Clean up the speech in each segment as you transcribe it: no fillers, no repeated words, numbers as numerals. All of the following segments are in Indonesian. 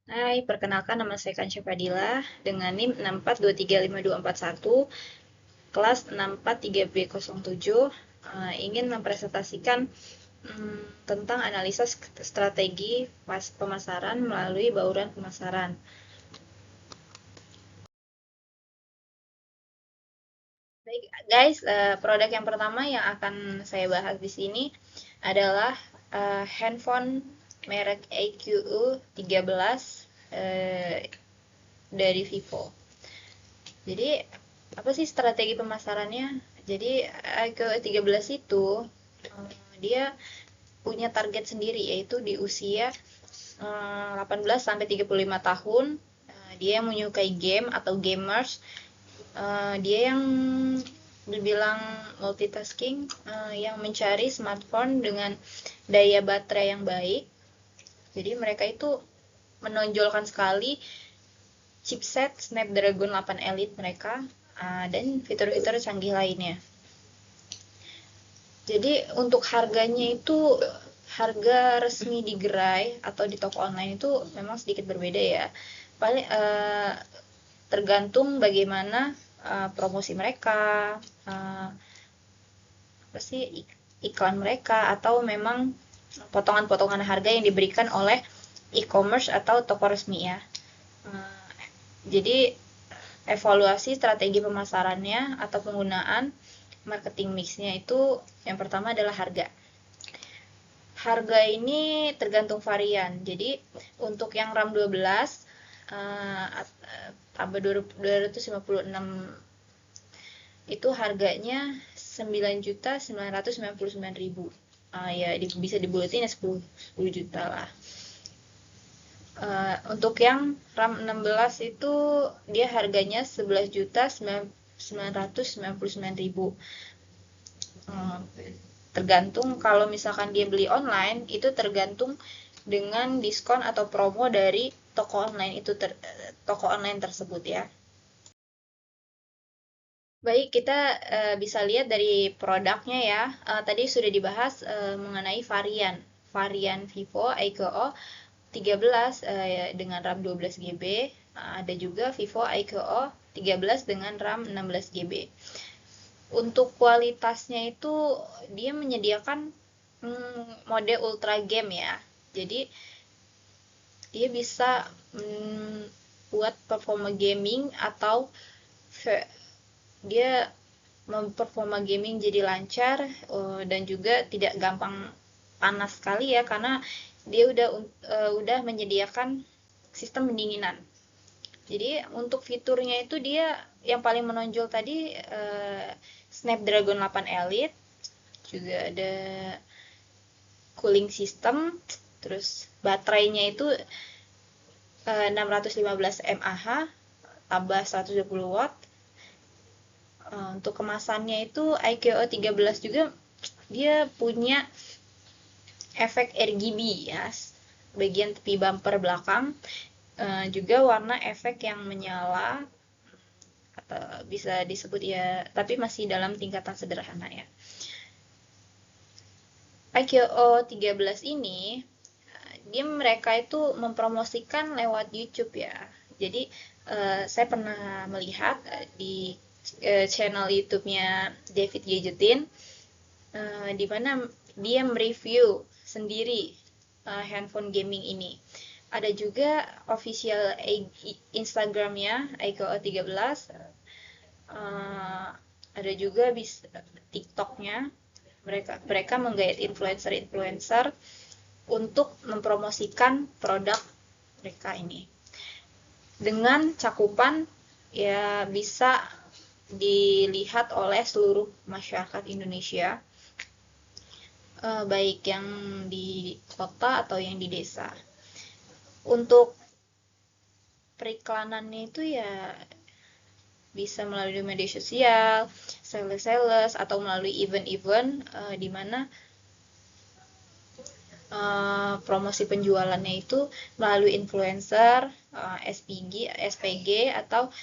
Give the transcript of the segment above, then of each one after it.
Hai, perkenalkan nama saya Kansya Fadila dengan NIM 642352241, kelas 643B07, ingin mempresentasikan tentang analisa strategi pemasaran melalui bauran pemasaran. Baik, guys, produk yang pertama yang akan saya bahas di sini adalah handphone merek EQU 13 dari Vivo. Jadi, apa sih strategi pemasarannya? Jadi, ke-13 itu dia punya target sendiri, yaitu di usia 18 sampai 35 tahun. Dia yang menyukai game atau gamers. Dia yang dibilang multitasking, yang mencari smartphone dengan daya baterai yang baik. Jadi mereka itu menonjolkan sekali chipset Snapdragon 8 Elite mereka, dan fitur-fitur canggih lainnya. Jadi untuk harganya itu, harga resmi di gerai atau di toko online itu memang sedikit berbeda ya. Paling tergantung bagaimana promosi mereka, apa sih iklan mereka, atau memang potongan-potongan harga yang diberikan oleh e-commerce atau toko resmi ya. Jadi evaluasi strategi pemasarannya atau penggunaan marketing mixnya itu yang pertama adalah harga. Harga ini tergantung varian. Jadi untuk yang RAM 12 tambah 256 itu harganya 9.999.000. Ya bisa dibulatin ya 10 juta lah. Untuk yang RAM 16 itu dia harganya 11.999.000. Tergantung, kalau misalkan dia beli online itu tergantung dengan diskon atau promo dari toko online tersebut ya. Baik, kita bisa lihat dari produknya ya. Tadi sudah dibahas mengenai varian Vivo EQO 13 dengan RAM 12GB. Ada juga Vivo EQO 13 dengan RAM 16GB. Untuk kualitasnya itu dia menyediakan mode ultra game ya. Jadi dia bisa buat performa gaming, atau dia memperforma gaming jadi lancar, dan juga tidak gampang panas sekali ya, karena dia udah menyediakan sistem pendinginan. Jadi untuk fiturnya itu dia yang paling menonjol tadi Snapdragon 8 Elite, juga ada cooling system, terus baterainya itu 615 mAh tambah 120 watt. Untuk kemasannya itu EQO 13 juga dia punya efek RGB ya, bagian tepi bumper belakang, juga warna efek yang menyala, atau bisa disebut ya, tapi masih dalam tingkatan sederhana ya. EQO 13 ini mereka itu mempromosikan lewat YouTube ya. Jadi saya pernah melihat di channel YouTube-nya David Gadgetin, di mana dia mereview sendiri handphone gaming ini. Ada juga official Instagram-nya EQO 13. Ada juga TikTok-nya. Mereka menggait influencer untuk mempromosikan produk mereka ini dengan cakupan ya bisa dilihat oleh seluruh masyarakat Indonesia, baik yang di kota atau yang di desa. Untuk periklanannya itu ya bisa melalui media sosial, sales atau melalui event-event di mana promosi penjualannya itu melalui influencer, SPG atau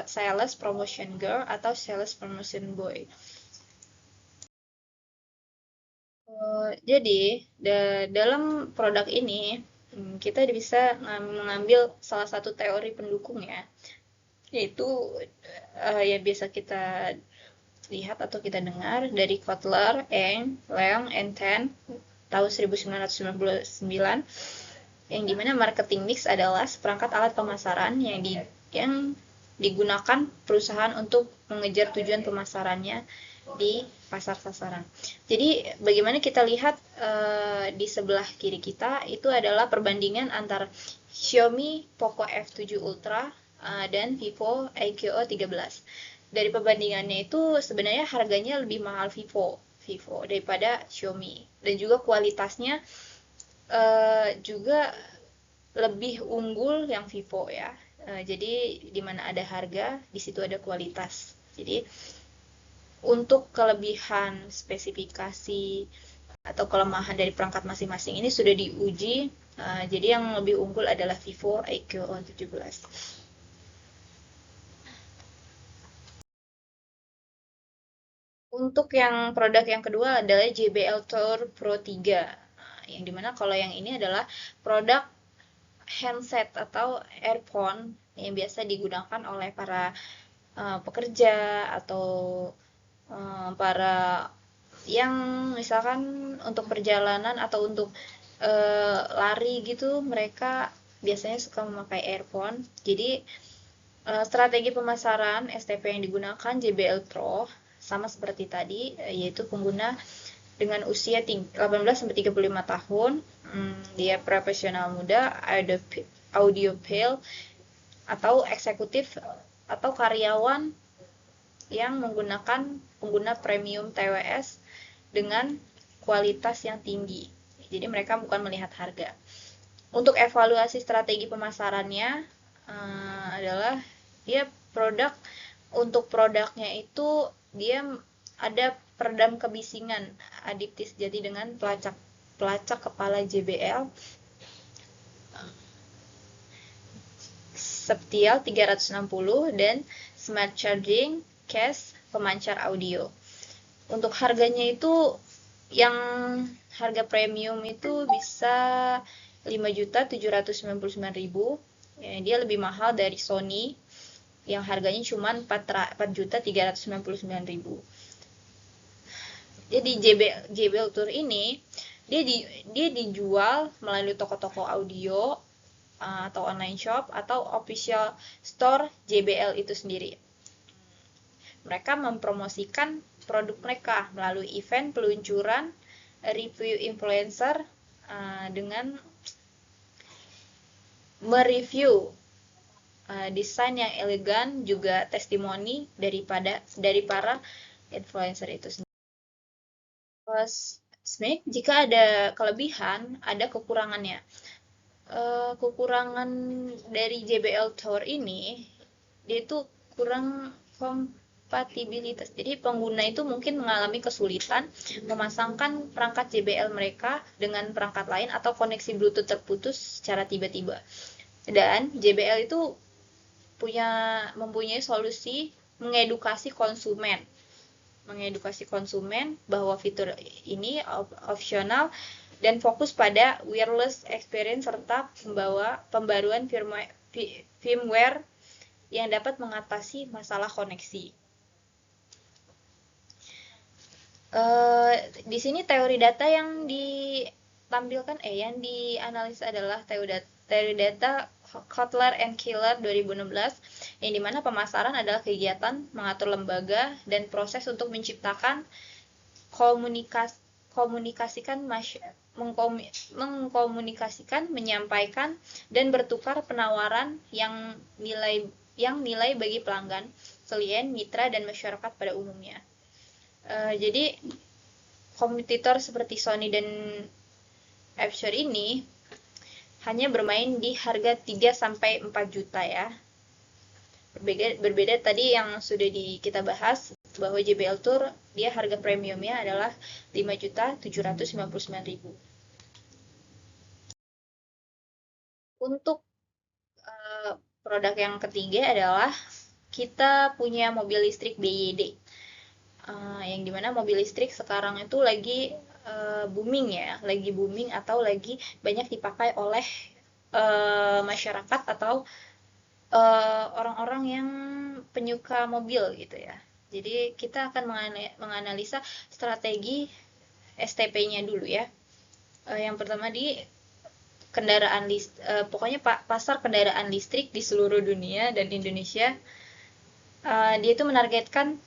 sales promotion girl atau sales promotion boy. Jadi dalam produk ini kita bisa mengambil salah satu teori pendukung ya, yaitu yang biasa kita lihat atau kita dengar dari Kotler, Eng, Leong, and Ten tahun 1999, yang dimana marketing mix adalah seperangkat alat pemasaran yang digunakan perusahaan untuk mengejar tujuan pemasarannya di pasar sasaran. Jadi bagaimana kita lihat di sebelah kiri kita itu adalah perbandingan antara Xiaomi Poco F7 Ultra dan Vivo IQO 13. Dari perbandingannya itu sebenarnya harganya lebih mahal Vivo daripada Xiaomi, dan juga kualitasnya juga lebih unggul yang Vivo ya. Jadi di mana ada harga, di situ ada kualitas. Jadi untuk kelebihan spesifikasi atau kelemahan dari perangkat masing-masing ini sudah diuji. Jadi yang lebih unggul adalah Vivo IQO 17. Untuk yang produk yang kedua adalah JBL Tour Pro 3. Yang dimana kalau yang ini adalah produk handset atau earphone yang biasa digunakan oleh para pekerja atau para yang misalkan untuk perjalanan atau untuk lari gitu, mereka biasanya suka memakai earphone. Jadi strategi pemasaran STP yang digunakan JBL Pro sama seperti tadi, yaitu pengguna dengan usia 18-35 tahun, dia profesional muda, audiophile, atau eksekutif atau karyawan yang menggunakan pengguna premium TWS dengan kualitas yang tinggi. Jadi mereka bukan melihat harga. Untuk evaluasi strategi pemasarannya adalah dia untuk produknya itu dia ada peredam kebisingan adiptif jadi dengan pelacak kepala JBL Septial 360 dan smart charging case pemancar audio. Untuk harganya itu yang harga premium itu bisa 5.799.000. Ya, dia lebih mahal dari Sony yang harganya cuma 4.399.000. Jadi JBL Tour ini dia dijual melalui toko-toko audio atau online shop atau official store JBL itu sendiri. Mereka mempromosikan produk mereka melalui event peluncuran, review influencer dengan mereview desain yang elegan, juga testimoni dari para influencer itu sendiri. Sebenarnya jika ada kelebihan, ada kekurangannya. Kekurangan dari JBL Tower ini, dia itu kurang kompatibilitas. Jadi pengguna itu mungkin mengalami kesulitan memasangkan perangkat JBL mereka dengan perangkat lain atau koneksi Bluetooth terputus secara tiba-tiba. Dan JBL itu mempunyai solusi mengedukasi konsumen bahwa fitur ini opsional dan fokus pada wireless experience serta pembaruan firmware yang dapat mengatasi masalah koneksi. Di sini teori data yang ditampilkan yang dianalisis adalah teori data Kotler and Killer 2016, yang dimana pemasaran adalah kegiatan mengatur lembaga dan proses untuk menciptakan mengkomunikasikan, menyampaikan, dan bertukar penawaran yang nilai bagi pelanggan, klien, mitra, dan masyarakat pada umumnya. Jadi kompetitor seperti Sony dan Epson ini hanya bermain di harga 3-4 juta ya. Berbeda tadi yang sudah kita bahas bahwa JBL Tour dia harga premiumnya adalah 5.799.000. Untuk produk yang ketiga adalah kita punya mobil listrik BYD. Yang dimana mobil listrik sekarang itu lagi booming ya, lagi booming atau lagi banyak dipakai oleh masyarakat atau orang-orang yang penyuka mobil gitu ya. Jadi kita akan menganalisa strategi STP-nya dulu ya. Yang pertama di pokoknya pasar kendaraan listrik di seluruh dunia dan Indonesia, dia itu menargetkan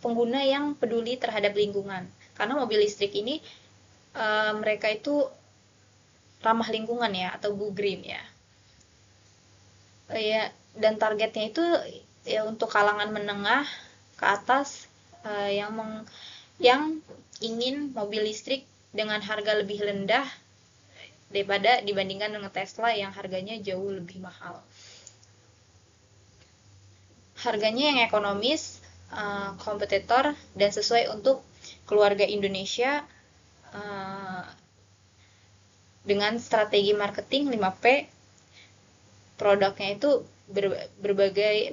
pengguna yang peduli terhadap lingkungan. Karena mobil listrik ini mereka itu ramah lingkungan ya, atau go green ya. Ya, dan targetnya itu ya untuk kalangan menengah ke atas, yang ingin mobil listrik dengan harga lebih rendah daripada dibandingkan dengan Tesla yang harganya jauh lebih mahal. Harganya yang ekonomis, kompetitor, dan sesuai untuk keluarga Indonesia, dengan strategi marketing 5P. Produknya itu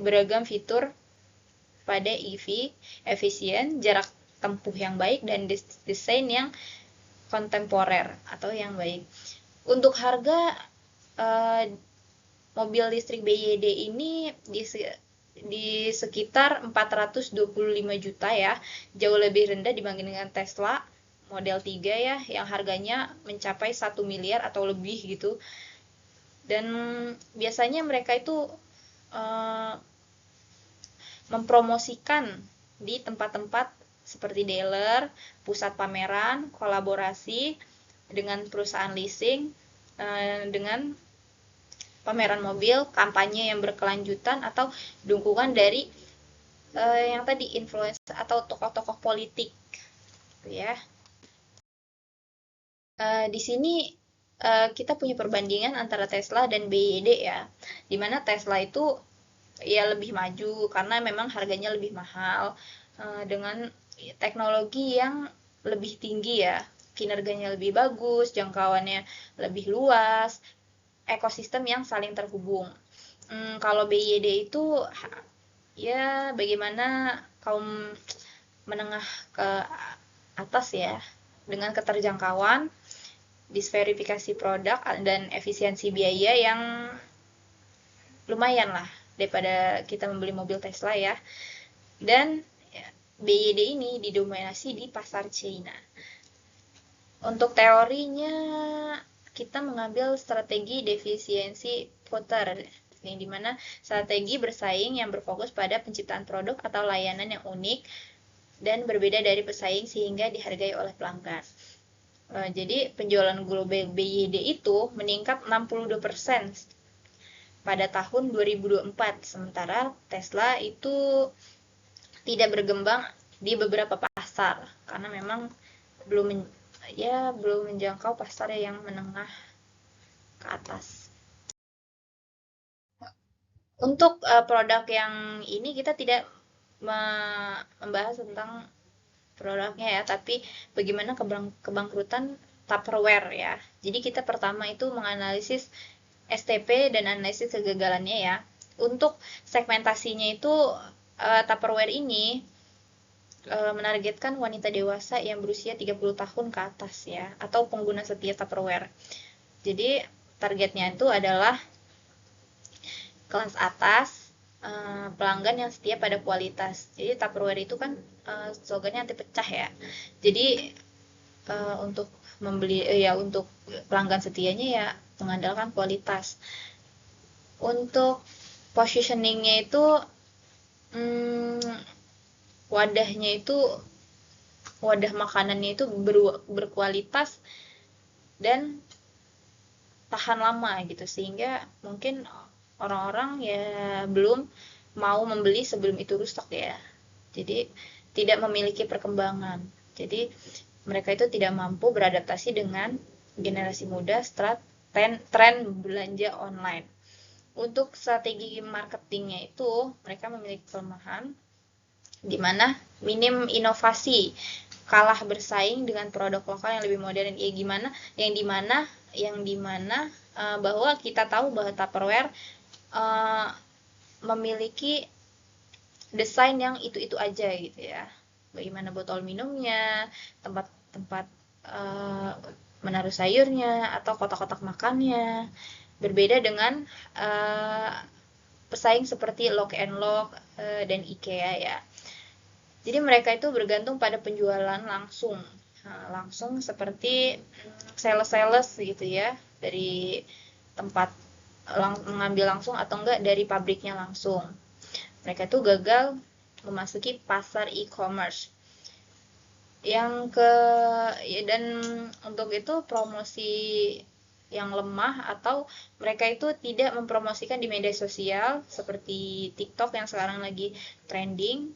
beragam fitur pada EV, efisien, jarak tempuh yang baik, dan desain yang kontemporer atau yang baik. Untuk harga mobil listrik BYD ini di sekitar 425 juta ya, jauh lebih rendah dibanding dengan Tesla Model 3 ya, yang harganya mencapai 1 miliar atau lebih gitu. Dan biasanya mereka itu mempromosikan di tempat-tempat seperti dealer, pusat pameran, kolaborasi dengan perusahaan leasing, dengan pameran mobil, kampanye yang berkelanjutan, atau dukungan dari yang tadi influencer atau tokoh-tokoh politik, ya. Di sini kita punya perbandingan antara Tesla dan BYD ya, dimana Tesla itu ya lebih maju karena memang harganya lebih mahal, dengan teknologi yang lebih tinggi ya, kinerjanya lebih bagus, jangkauannya lebih luas, ekosistem yang saling terhubung. Kalau BYD itu ya bagaimana kaum menengah ke atas ya, dengan keterjangkauan, disverifikasi produk, dan efisiensi biaya yang lumayan lah daripada kita membeli mobil Tesla ya. Dan BYD ini didominasi di pasar China. Untuk teorinya kita mengambil strategi defisiensi putar, yang dimana strategi bersaing yang berfokus pada penciptaan produk atau layanan yang unik dan berbeda dari pesaing sehingga dihargai oleh pelanggan. Jadi penjualan global BYD itu meningkat 62% pada tahun 2024, sementara Tesla itu tidak berkembang di beberapa pasar karena memang belum menjangkau pasar yang menengah ke atas. Untuk produk yang ini kita tidak membahas tentang produknya ya, tapi bagaimana kebangkrutan Tupperware ya. Jadi kita pertama itu menganalisis STP dan analisis kegagalannya ya. Untuk segmentasinya itu Tupperware ini menargetkan wanita dewasa yang berusia 30 tahun ke atas ya, atau pengguna setia Tupperware. Jadi targetnya itu adalah kelas atas, pelanggan yang setia pada kualitas. Jadi Tupperware itu kan slogannya anti pecah ya. Jadi untuk membeli untuk pelanggan setianya ya mengandalkan kualitas. Untuk positioningnya itu wadah makanannya itu berkualitas dan tahan lama gitu, sehingga mungkin orang-orang ya belum mau membeli sebelum itu rusak ya. Jadi tidak memiliki perkembangan. Jadi mereka itu tidak mampu beradaptasi dengan generasi muda setelah tren belanja online. Untuk strategi marketingnya itu mereka memiliki kelemahan di mana minim inovasi, kalah bersaing dengan produk lokal yang lebih modern. Ya gimana? Yang dimana bahwa kita tahu bahwa Tupperware memiliki desain yang itu-itu aja gitu ya. Bagaimana botol minumnya, tempat menaruh sayurnya atau kotak-kotak makannya. Berbeda dengan pesaing seperti Lock and Lock dan IKEA ya. Jadi mereka itu bergantung pada penjualan langsung. Langsung seperti sales-sales gitu ya, dari tempat mengambil langsung atau enggak dari pabriknya langsung. Mereka itu gagal memasuki pasar e-commerce. Dan untuk itu promosi yang lemah atau mereka itu tidak mempromosikan di media sosial seperti TikTok yang sekarang lagi trending,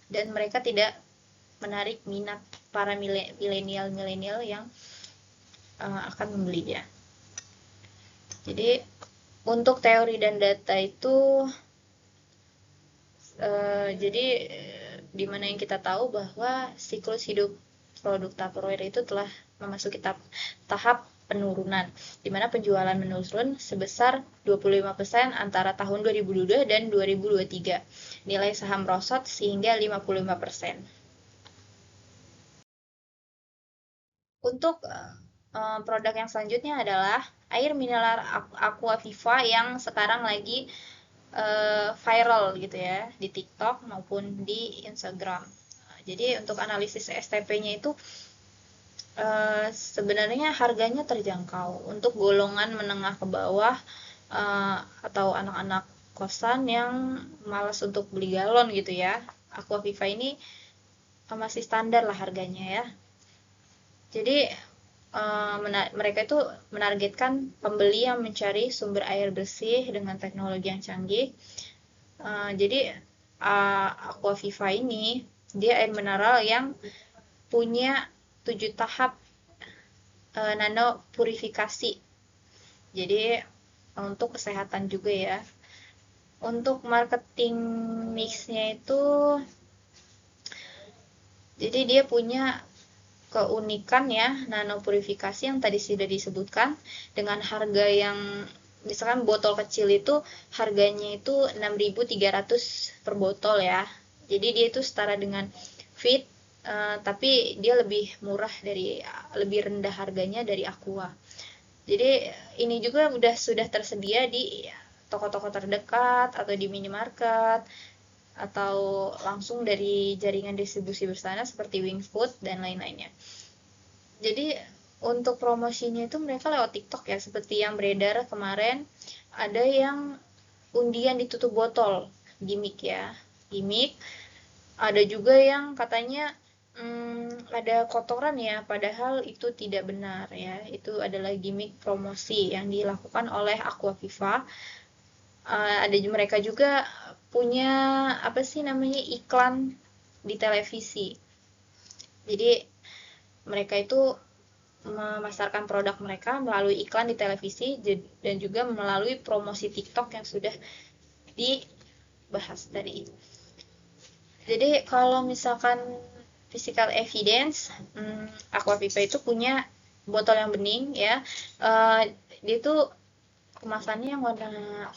dan mereka tidak menarik minat para milenial yang akan membelinya. Jadi untuk teori dan data itu jadi dimana yang kita tahu bahwa siklus hidup produk Tupperware itu telah memasuki tahap penurunan, di mana penjualan menurun sebesar 25% antara tahun 2022 dan 2023. Nilai saham merosot sehingga 55%. Untuk produk yang selanjutnya adalah air mineral Aquaviva yang sekarang lagi viral gitu ya di TikTok maupun di Instagram. Jadi untuk analisis STP-nya itu sebenarnya harganya terjangkau untuk golongan menengah ke bawah atau anak-anak kosan yang malas untuk beli galon gitu ya. Aquaviva ini masih standar lah harganya ya. Jadi mereka itu menargetkan pembeli yang mencari sumber air bersih dengan teknologi yang canggih. Jadi Aquaviva ini dia air mineral yang punya 7 tahap nano purifikasi. Jadi untuk kesehatan juga ya. Untuk marketing mixnya itu, jadi dia punya keunikan ya, nano purifikasi yang tadi sudah disebutkan, dengan harga yang misalkan botol kecil itu harganya itu 6.300 per botol ya. Jadi dia itu setara dengan Fit, tapi dia lebih murah lebih rendah harganya dari Aqua. Jadi ini juga sudah tersedia di toko-toko terdekat atau di minimarket atau langsung dari jaringan distribusi bersama seperti Wingfood dan lain-lainnya. Jadi untuk promosinya itu mereka lewat TikTok ya, seperti yang beredar kemarin, ada yang undian ditutup botol, gimmick ya, gimmick. Ada juga yang katanya ada kotoran ya, padahal itu tidak benar ya, itu adalah gimmick promosi yang dilakukan oleh Aquaviva. Ada mereka juga punya apa sih namanya, iklan di televisi. Jadi mereka itu memasarkan produk mereka melalui iklan di televisi dan juga melalui promosi TikTok yang sudah dibahas tadi. Jadi kalau misalkan physical evidence, Aquaviva itu punya botol yang bening ya. Dia itu kemasannya yang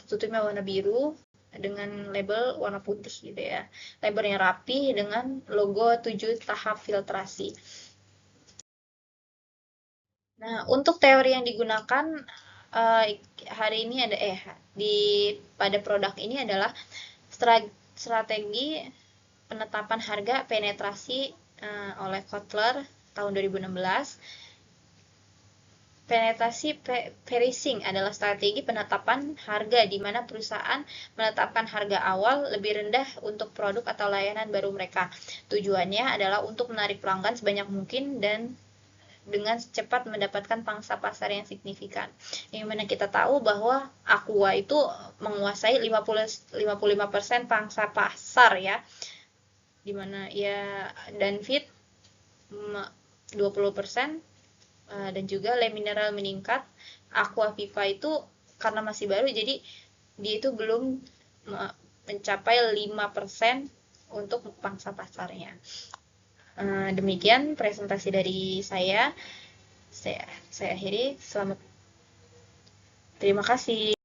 tutupnya warna biru dengan label warna putih gitu ya. Labelnya rapi dengan logo 7 tahap filtrasi. Nah, untuk teori yang digunakan hari ini pada produk ini adalah strategi penetapan harga penetrasi oleh Kotler tahun 2016. Penetrasi pricing adalah strategi penetapan harga di mana perusahaan menetapkan harga awal lebih rendah untuk produk atau layanan baru mereka. Tujuannya adalah untuk menarik pelanggan sebanyak mungkin dan dengan cepat mendapatkan pangsa pasar yang signifikan. Yang mana kita tahu bahwa Aqua itu menguasai 55% pangsa pasar ya. Dimana ya, dan Fit 20%, dan juga Le Mineral meningkat. Aquaviva itu karena masih baru, jadi dia itu belum mencapai 5% untuk pangsa pasarnya. Demikian presentasi dari saya akhiri. Terima kasih.